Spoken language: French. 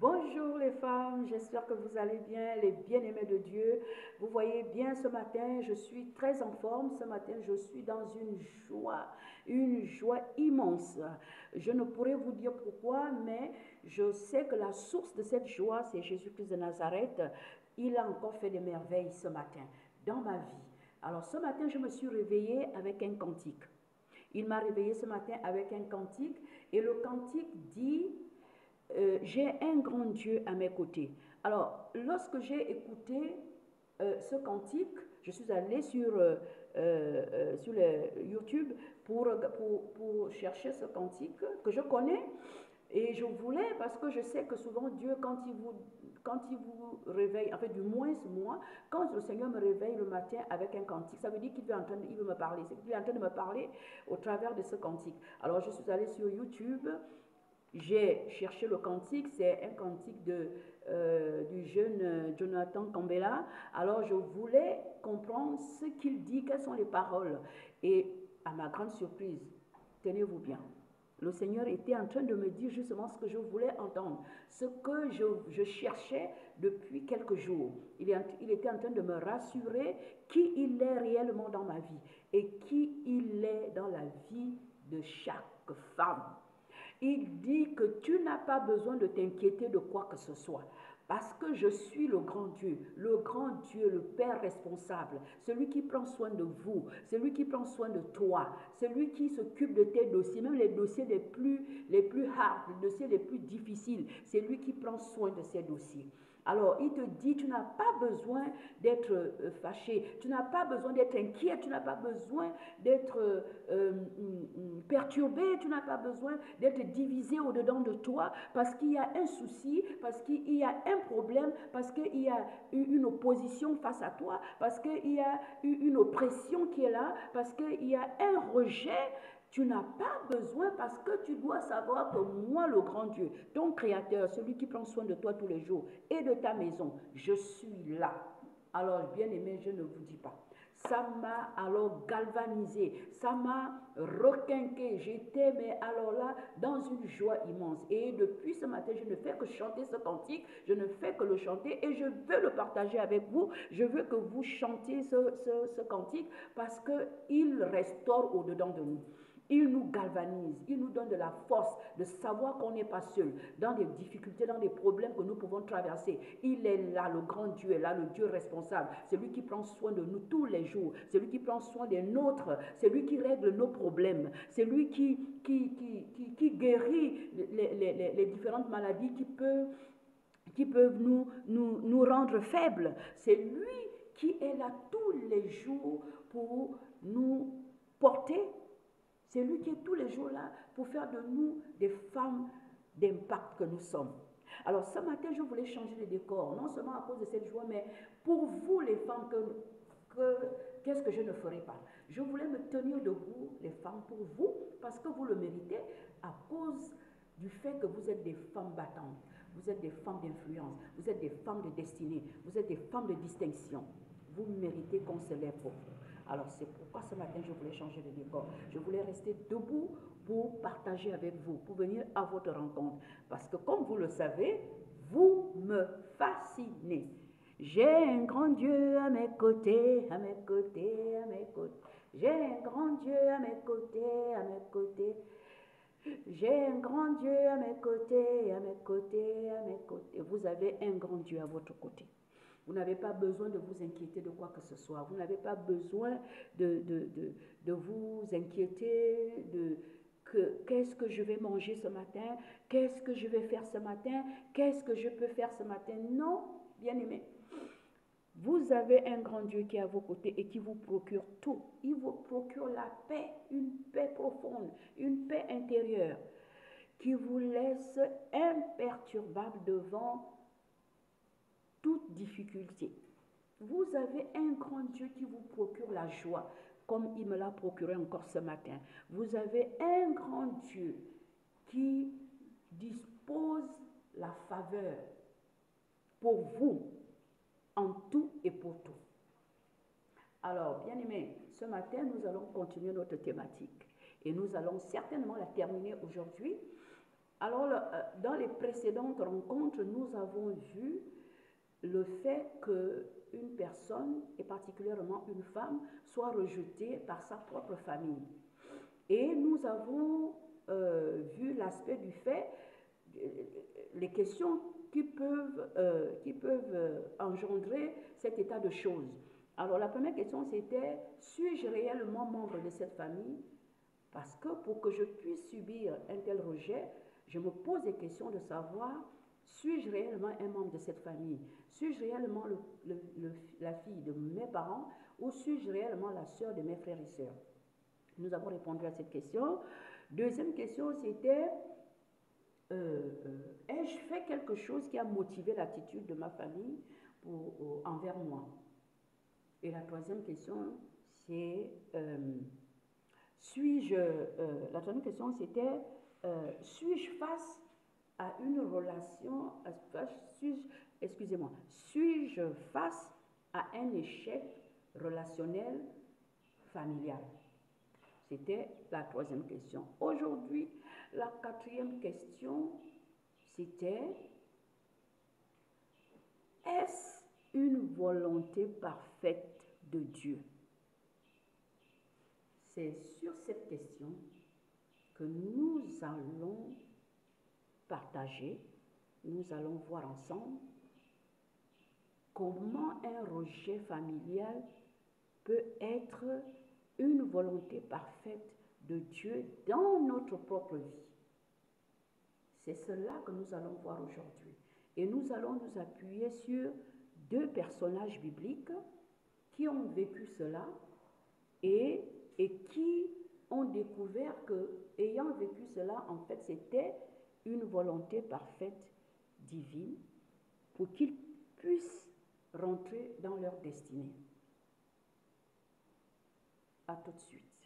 Bonjour les femmes, j'espère que vous allez bien, les bien-aimés de Dieu. Vous voyez bien ce matin, je suis très en forme. Ce matin, je suis dans une joie immense. Je ne pourrais vous dire pourquoi, mais je sais que la source de cette joie, c'est Jésus-Christ de Nazareth. Il a encore fait des merveilles ce matin dans ma vie. Alors ce matin, je me suis réveillée avec un cantique. Il m'a réveillée ce matin avec un cantique et le cantique dit... j'ai un grand Dieu à mes côtés. Alors, lorsque j'ai écouté ce cantique, je suis allée sur YouTube pour chercher ce cantique que je connais. Et je voulais, parce que je sais que souvent Dieu, quand il vous réveille, en fait, du moins moi, quand le Seigneur me réveille le matin avec un cantique, ça veut dire qu'il veut me parler. C'est qu'il est en train de me parler au travers de ce cantique. Alors, je suis allée sur YouTube. J'ai cherché le cantique, c'est un cantique du jeune Jonathan Cambella. Alors je voulais comprendre ce qu'il dit, quelles sont les paroles. Et à ma grande surprise, tenez-vous bien, le Seigneur était en train de me dire justement ce que je voulais entendre, ce que je cherchais depuis quelques jours. Il était en train de me rassurer qui il est réellement dans ma vie et qui il est dans la vie de chaque femme. Il dit que tu n'as pas besoin de t'inquiéter de quoi que ce soit. Parce que je suis le grand Dieu, le Père responsable, celui qui prend soin de vous, celui qui prend soin de toi, celui qui s'occupe de tes dossiers, même les dossiers les plus hard, les dossiers les plus difficiles, c'est lui qui prend soin de ces dossiers. Alors, il te dit, tu n'as pas besoin d'être fâché, tu n'as pas besoin d'être inquiet, tu n'as pas besoin d'être perturbé, tu n'as pas besoin d'être divisé au-dedans de toi parce qu'il y a un souci, parce qu'il y a un problème, parce qu'il y a une opposition face à toi, parce qu'il y a une oppression qui est là, parce qu'il y a un rejet. Tu n'as pas besoin parce que tu dois savoir que moi, le grand Dieu, ton créateur, celui qui prend soin de toi tous les jours et de ta maison, je suis là. Alors, bien aimé, je ne vous dis pas. Ça m'a alors galvanisé, ça m'a requinqué. J'étais, mais alors là, dans une joie immense. Et depuis ce matin, je ne fais que chanter ce cantique, je ne fais que le chanter et je veux le partager avec vous. Je veux que vous chantiez ce cantique parce qu'il restaure au-dedans de nous. Il nous galvanise, il nous donne de la force de savoir qu'on n'est pas seul dans des difficultés, dans des problèmes que nous pouvons traverser. Il est là, le grand Dieu est là, le Dieu responsable. C'est lui qui prend soin de nous tous les jours. C'est lui qui prend soin des nôtres. C'est lui qui règle nos problèmes. C'est lui qui guérit les différentes maladies qui peuvent nous rendre faibles. C'est lui qui est là tous les jours pour nous porter. C'est lui qui est tous les jours là pour faire de nous des femmes d'impact que nous sommes. Alors ce matin, je voulais changer le décor, non seulement à cause de cette joie, mais pour vous les femmes, qu'est-ce que je ne ferai pas? Je voulais me tenir debout, les femmes, pour vous, parce que vous le méritez, à cause du fait que vous êtes des femmes battantes, vous êtes des femmes d'influence, vous êtes des femmes de destinée, vous êtes des femmes de distinction. Vous méritez qu'on se lève pour vous. Alors c'est pourquoi ce matin je voulais changer de décor. Je voulais rester debout pour partager avec vous, pour venir à votre rencontre. Parce que comme vous le savez, vous me fascinez. J'ai un grand Dieu à mes côtés, à mes côtés, à mes côtés. J'ai un grand Dieu à mes côtés, à mes côtés. J'ai un grand Dieu à mes côtés, à mes côtés, à mes côtés. Vous avez un grand Dieu à votre côté. Vous n'avez pas besoin de vous inquiéter de quoi que ce soit. Vous n'avez pas besoin de vous inquiéter de qu'est-ce que je vais manger ce matin, qu'est-ce que je vais faire ce matin, qu'est-ce que je peux faire ce matin. Non, bien aimé. Vous avez un grand Dieu qui est à vos côtés et qui vous procure tout. Il vous procure la paix, une paix profonde, une paix intérieure qui vous laisse imperturbable devant toute difficulté. Vous avez un grand Dieu qui vous procure la joie, comme il me l'a procuré encore ce matin. Vous avez un grand Dieu qui dispose la faveur pour vous en tout et pour tout. Alors, bien aimés, ce matin, nous allons continuer notre thématique et nous allons certainement la terminer aujourd'hui Alors, dans les précédentes rencontres, nous avons vu le fait qu'une personne, et particulièrement une femme, soit rejetée par sa propre famille. Et nous avons vu l'aspect du fait, les questions qui peuvent engendrer cet état de choses. Alors la première question c'était, suis-je réellement membre de cette famille? Parce que pour que je puisse subir un tel rejet, je me pose des questions de savoir, suis-je réellement un membre de cette famille? Suis-je réellement la fille de mes parents ou suis-je réellement la sœur de mes frères et sœurs? Nous avons répondu à cette question. Deuxième question, c'était, ai-je fait quelque chose qui a motivé l'attitude de ma famille envers moi? Et la troisième question, c'est, la troisième question, c'était, suis-je face à une relation, suis-je face à un échec relationnel familial? C'était la troisième question. Aujourd'hui, la quatrième question, c'était, est-ce une volonté parfaite de Dieu? C'est sur cette question que nous allons partager, nous allons voir ensemble comment un rejet familial peut être une volonté parfaite de Dieu dans notre propre vie. C'est cela que nous allons voir aujourd'hui. Et nous allons nous appuyer sur deux personnages bibliques qui ont vécu cela et qui ont découvert que, ayant vécu cela, en fait, c'était une volonté parfaite divine pour qu'ils puissent rentrer dans leur destinée. À tout de suite.